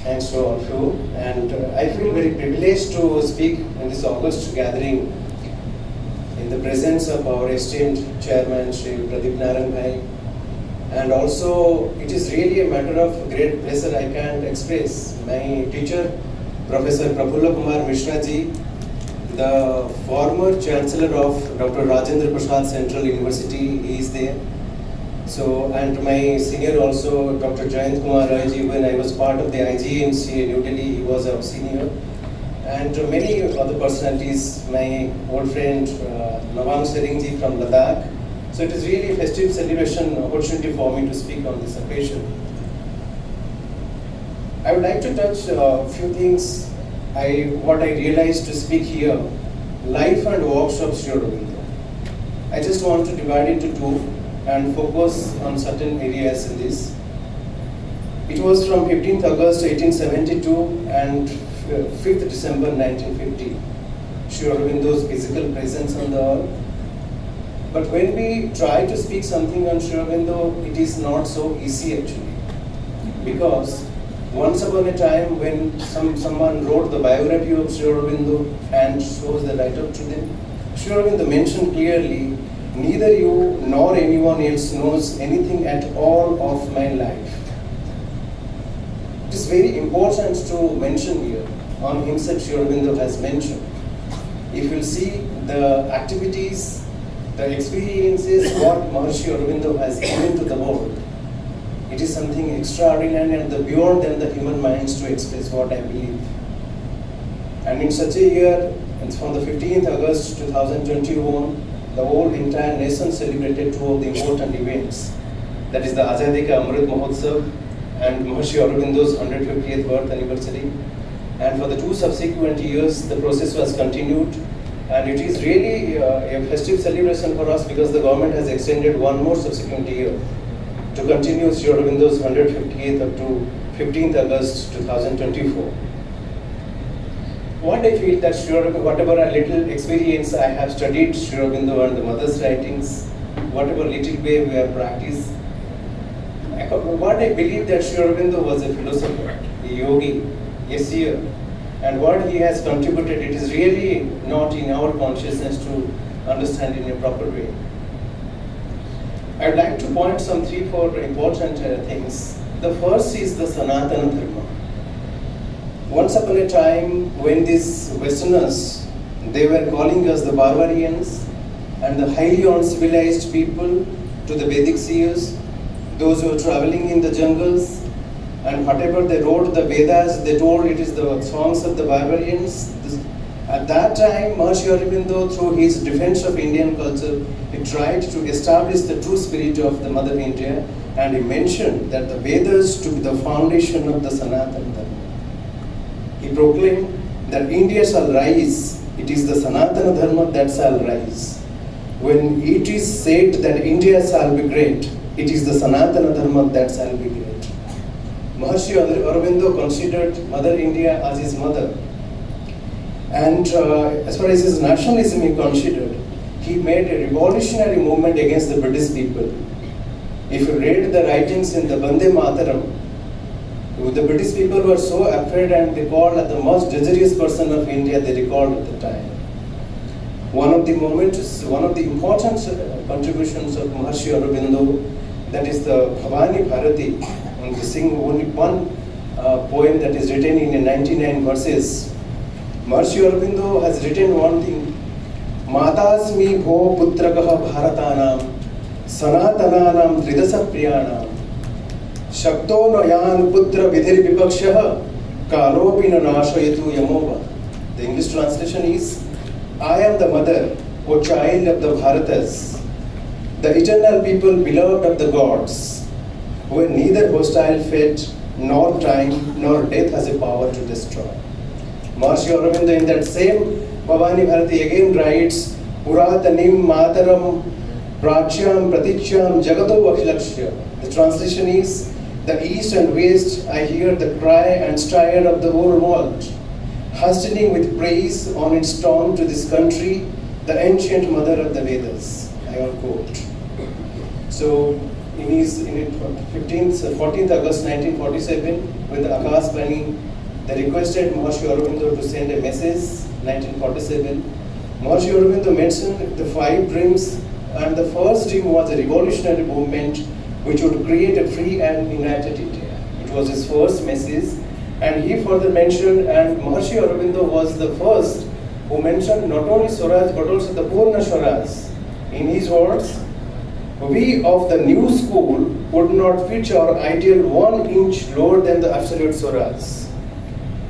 Thanks to all of you. And I feel very privileged to speak in this August gathering in the presence of our esteemed chairman, Shri Pradeep Naran Bhai. And also, it is really a matter of great pleasure I can express. My teacher, Professor Prafulla Kumar Mishra ji, the former Chancellor of Dr. Rajendra Prasad Central University, he is there. So, and my senior also, Dr. Jayant Kumar Rai ji, when I was part of the IGMC in New Delhi, he was our senior. And many other personalities, my old friend Nawang Sering ji from Ladakh. So it is really a festive celebration opportunity for me to speak on this occasion. I would like to touch a few things, what I realized to speak here, life and works of Sri Aurobindo. I just want to divide it into two and focus on certain areas in this. It was from 15th August 1872 and 5th December 1950, Sri Aurobindo's physical presence on the earth. But when we try to speak something on Sri Aurobindo, it is not so easy actually. Because once upon a time when someone wrote the biography of Sri Aurobindo and shows the write-up to them, Sri Aurobindo mentioned clearly, neither you nor anyone else knows anything at all of my life. It is very important to mention here, on himself Sri Aurobindo has mentioned. If you see the activities, the experiences, what Maharishi Aurobindo has given to the world, it is something extraordinary and beyond than the human minds to express what I believe. And in such a year, it's from the 15th August 2021, the whole entire nation celebrated two of the important events. That is the Azadi Ka Amrit Mahotsav and Maharishi Aurobindo's 150th birth anniversary. And for the two subsequent years, the process was continued. And it is really a festive celebration for us because the government has extended one more subsequent year to continue Sri Aurobindo's 158th up to 15th August 2024. What I feel that Sri Aurobindo, whatever a little experience I have studied Sri Aurobindo and the mother's writings, whatever little way we have practiced, what I believe that Sri Aurobindo was a philosopher, a yogi, a seer, and what he has contributed, it is really not in our consciousness to understand in a proper way. I would like to point some 3-4 important things. The first is the Sanatana Dharma. Once upon a time, when these Westerners, they were calling us the barbarians and the highly uncivilized people to the Vedic seers, those who were traveling in the jungles, and whatever they wrote the Vedas, they told it is the songs of the barbarians. At that time, Maharishi Aurobindo, through his defense of Indian culture, he tried to establish the true spirit of the Mother India, and he mentioned that the Vedas to be the foundation of the Sanatana Dharma. He proclaimed that India shall rise, it is the Sanatana Dharma that shall rise. When it is said that India shall be great, it is the Sanatana Dharma that shall be great. Maharishi Aurobindo considered Mother India as his mother. And as far as his nationalism is considered, he made a revolutionary movement against the British people. If you read the writings in the Vande Mataram, the British people were so afraid and they called the most dangerous person of India, they recalled at the time. One of the important contributions of Maharishi Aurobindo, that is the Bhavani Bharati, and we sing only one poem that is written in 99 verses. Maharishi Aurobindo has written one thing, Matasmi bho putrakaha bharatanam, sanatananam tridasa priyanam, Shakto Nayan Putra Vidhir Vipakshaha Karobina Nashayatu Yamova. The English translation is, I am the mother, O child of the Bharatas, the eternal people beloved of the gods, where neither hostile fate, nor time, nor death has a power to destroy. Maharishi Aurobindo in that same Bhavani Bharati again writes, Puratanim Mataram Prachyam Pratichyam Jagato Akhilakshya. The translation is, the east and west, I hear the cry and stir of the whole world, hastening with praise on its tongue to this country, the ancient mother of the Vedas. I will quote. So, 14th August 1947, with Akash Bani, they requested Maharishi Aurobindo to send a message. 1947, Maharishi Aurobindo mentioned the 5 dreams, and the first dream was a revolutionary movement which would create a free and united India. It was his first message, and he further mentioned, and Maharishi Aurobindo was the first who mentioned not only Swaraj but also the Purna Swaraj. In his words, we of the new school would not pitch our ideal 1 inch lower than the absolute Swaraj,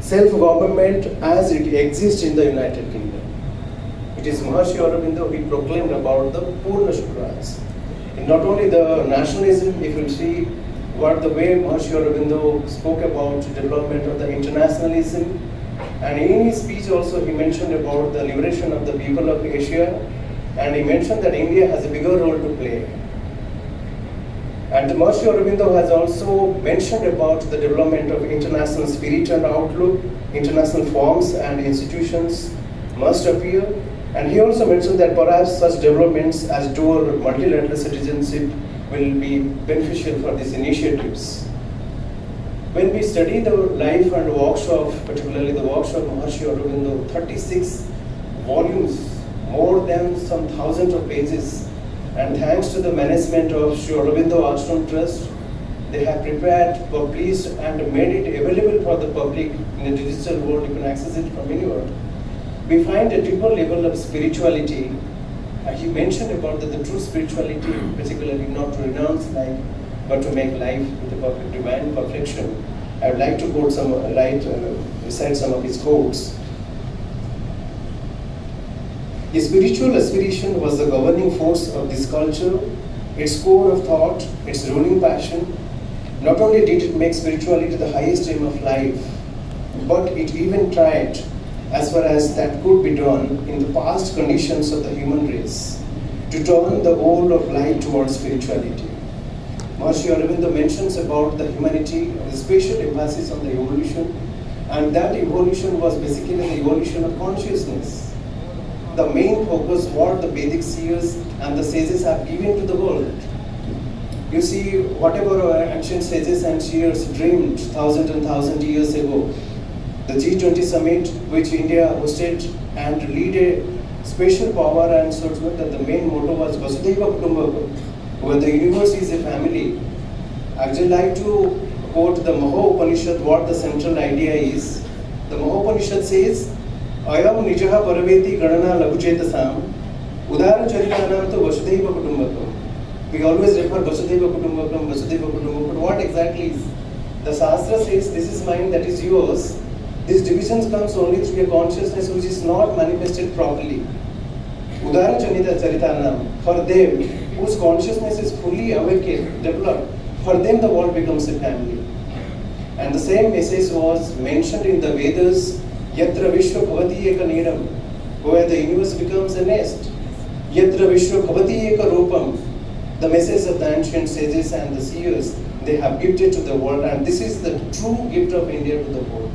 self-government as it exists in the United Kingdom. It is Maharishi Aurobindo who proclaimed about the Purna Swaraj. And not only the nationalism, if you see what the way Maharishi Aurobindo spoke about development of the internationalism, and in his speech also he mentioned about the liberation of the people of Asia, and he mentioned that India has a bigger role to play. And Maharishi Aurobindo has also mentioned about the development of international spirit and outlook, international forms and institutions must appear. And he also mentioned that perhaps such developments as dual multilateral citizenship will be beneficial for these initiatives. When we study the life and workshop, particularly the workshop of Maharishi Aurobindo, 36 volumes, more than some thousands of pages, and thanks to the management of Sri Aurobindo Ashram Trust, they have prepared, published, and made it available for the public in a digital world. You can access it from anywhere. We find a deeper level of spirituality. He mentioned about the true spirituality, particularly not to renounce life, but to make life with the perfect divine perfection. I would like to quote recite some of his quotes. His spiritual aspiration was the governing force of this culture, its core of thought, its ruling passion. Not only did it make spirituality the highest aim of life, but it even tried, as far as that could be done in the past conditions of the human race, to turn the whole of life towards spirituality. Maharishi Aurobindo mentions about the humanity, the special emphasis on the evolution, and that evolution was basically the evolution of consciousness. The main focus what the Vedic seers and the sages have given to the world. You see, whatever our ancient sages and seers dreamed thousands and thousands years ago, the G20 summit which India hosted and lead a special power and so that the main motto was Vasudhaiva Kutumbakam, where the universe is a family. I would like to quote the Maho Upanishad, what the central idea is. The Maho Upanishad says, Ayam Nijaha Paraveti Gadana Laguchetasam Udara Charitanam to Vasudhaiva Kutumbakam. We always refer Vasudhaiva Kutumbakam, Vasudhaiva Kutumbakam, but what exactly is? The Shastra says, this is mine, that is yours. This division comes only through a consciousness which is not manifested properly. Udara Chanita Charitanam, for them whose consciousness is fully awakened, developed, for them the world becomes a family. And the same message was mentioned in the Vedas, Yatra Vishwa Bhavati Eka Nidam, where the universe becomes a nest. Yatra Vishwa Bhavati Eka Rupam, the message of the ancient sages and the seers, they have gifted to the world, and this is the true gift of India to the world.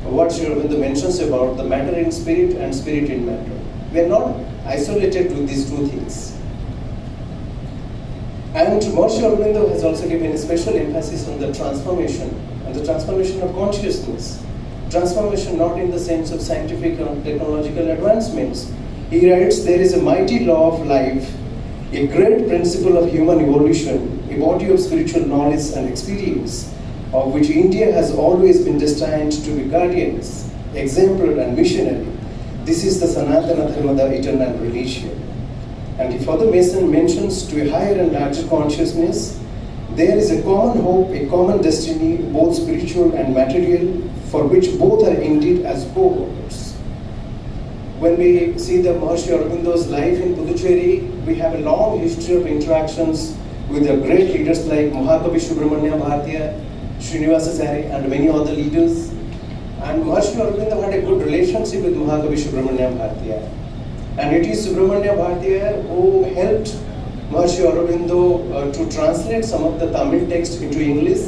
What Sri Aurobindo mentions about the matter in spirit and spirit in matter. We are not isolated to these two things. And Maharishi Aurobindo has also given a special emphasis on the transformation, and the transformation of consciousness. Transformation not in the sense of scientific or technological advancements. He writes, there is a mighty law of life, a great principle of human evolution, a body of spiritual knowledge and experience, of which India has always been destined to be guardians, exemplar and missionary. This is the Sanatana Dharma, the eternal religion. And he further mentions to a higher and larger consciousness, there is a common hope, a common destiny, both spiritual and material, for which both are indeed as co-workers. When we see the Maharishi Aurobindo's life in Puducherry, we have a long history of interactions with the great leaders like Mahakavi Subramanya Bharatiya, Srinivasacharya, and many other leaders. And Maharishi Aurobindo had a good relationship with Mahakavi Subramanya Bharatiya. And it is Subramanya Bharatiya who helped Maharishi Aurobindo to translate some of the Tamil text into English.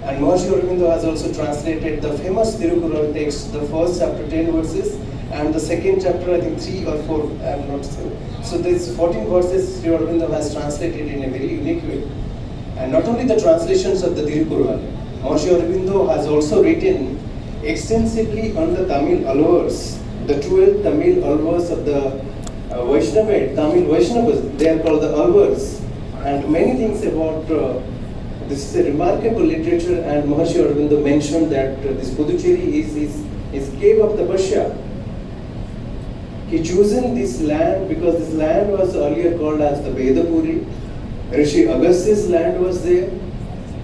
And Maharishi Aurobindo has also translated the famous Tirukural text, the first chapter 10 verses, and the second chapter, I think 3 or 4, I am not sure. So these 14 verses Sri Aurobindo has translated in a very unique way. And not only the translations of the Tirukkural, Maharishi Aurobindo has also written extensively on the Tamil alvars, the 12 Tamil alvars of the Tamil Vaishnavas, they are called the alvars, and many things about this is a remarkable literature. And Maharishi Aurobindo mentioned that this Puducherry is cave of the Tapasya. He chosen this land because this land was earlier called as the Vedapuri. Rishi Agastya's land was there.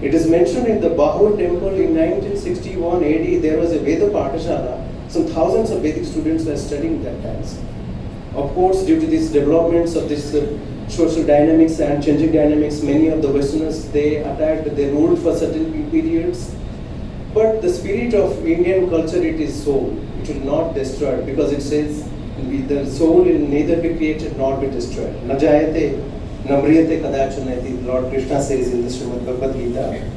It is mentioned in the Bahur temple in 1961 AD, there was a Veda Pathashala. Some thousands of Vedic students were studying that times. Of course, due to these developments of this social dynamics and changing dynamics, many of the Westerners, they attacked, they ruled for certain periods. But the spirit of Indian culture, it is soul. It will not destroy, because it says, the soul will neither be created nor be destroyed. Najayate namriyate kadachanati, Lord Krishna says in the Srimad Bhagavad Gita.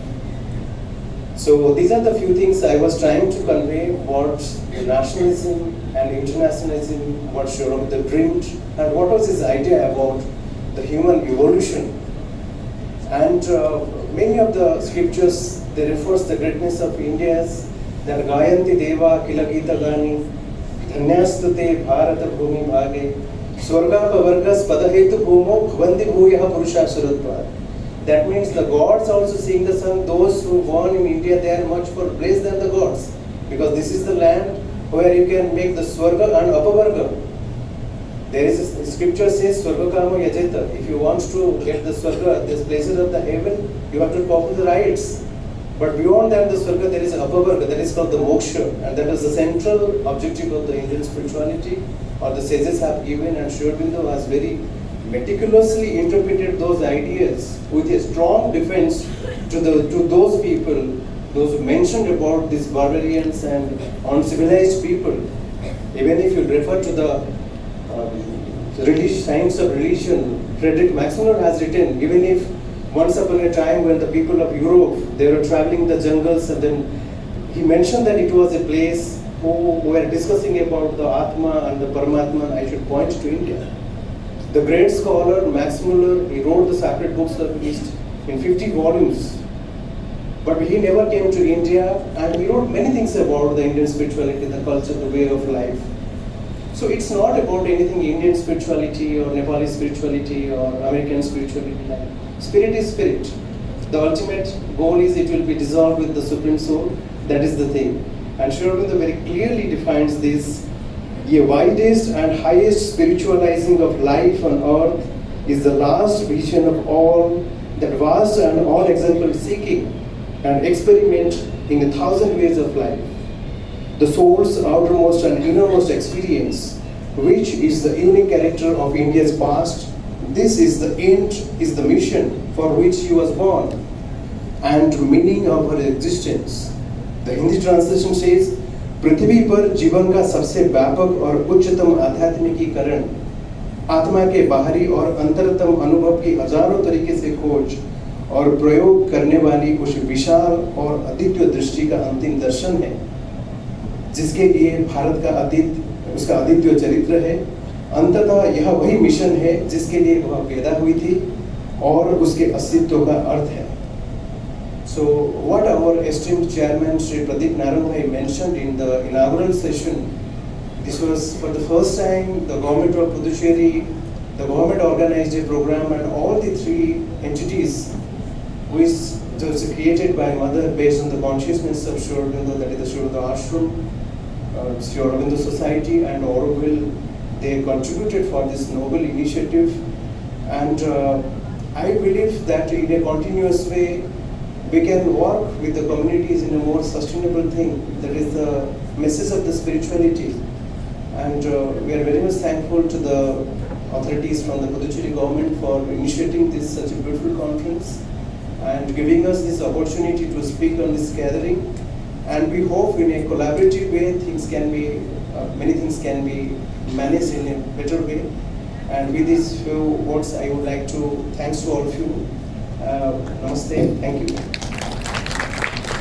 So these are the few things I was trying to convey, what the nationalism and internationalism, what Sri Aurobindo dreamed, and what was his idea about the human evolution. And many of the scriptures, they refers the greatness of India as that Gayanti Deva Kilagita Gani, Dhanyastute Bharata Bhumi Bhage, Swarga Pavargas Padahetu Bhumo Bhavandi Bhuyaha Purusha Suratva. That means the gods also sing the song, those who born in India, they are much more blessed than the gods. Because this is the land where you can make the Swarga and Apavarga. There is a scripture says, Swarga Kama Yajeta. If you want to get the Swarga, these places of the heaven, you have to perform the rites. But beyond that, the Swarga, there is Apavarga, that is called the Moksha. And that is the central objective of the Indian spirituality, or the sages have given, and Sri Aurobindo has very meticulously interpreted those ideas with a strong defense to those people, those who mentioned about these barbarians and uncivilized people. Even if you refer to the science of religion, Frederick Maximilian has written, even if once upon a time when the people of Europe, they were traveling the jungles, and then he mentioned that it was a place who were discussing about the Atma and the Paramatma, I should point to India. The great scholar Max Muller, he wrote the sacred books of the East in 50 volumes. But he never came to India, and he wrote many things about the Indian spirituality, the culture, the way of life. So it's not about anything Indian spirituality or Nepali spirituality or American spirituality. Spirit is spirit. The ultimate goal is it will be dissolved with the Supreme Soul. That is the thing. And Sri Aurobindo very clearly defines this. The widest and highest spiritualizing of life on earth is the last vision of all, that vast and all example seeking and experiment in 1,000 ways of life. The soul's outermost and innermost experience, which is the unique character of India's past. This is the end, is the mission for which he was born, and meaning of her existence. The Hindi translation says, पृथ्वी पर जीवन का सबसे व्यापक और उच्चतम आध्यात्मिकीकरण, आत्मा के बाहरी और अंतरतम अनुभव की हजारों तरीके से खोज और प्रयोग करने वाली उस विशाल और अद्वितीय दृष्टि का अंतिम दर्शन है, जिसके लिए भारत का उसका अद्वितीय चरित्र है। अंततः यह वही मिशन है जिसके लिए वह पैदा हुई थी और उसके अस्तित्व का अर्थ है। So what our esteemed chairman Sri Pradeep Narang mentioned in the inaugural session, this was for the first time the government of Puducherry, the government organized a program, and all the three entities which was created by Mother based on the consciousness of Sri Aurobindo, that is the Sri Aurobindo Ashram, Sri Aurobindo Society and Auroville, they contributed for this noble initiative. And I believe that in a continuous way, we can work with the communities in a more sustainable thing. That is the message of the spirituality. And we are very much thankful to the authorities from the Puducherry government for initiating this such a beautiful conference and giving us this opportunity to speak on this gathering. And we hope in a collaborative way many things can be managed in a better way. And with these few words, I would like to thanks to all of you. Namaste. Thank you.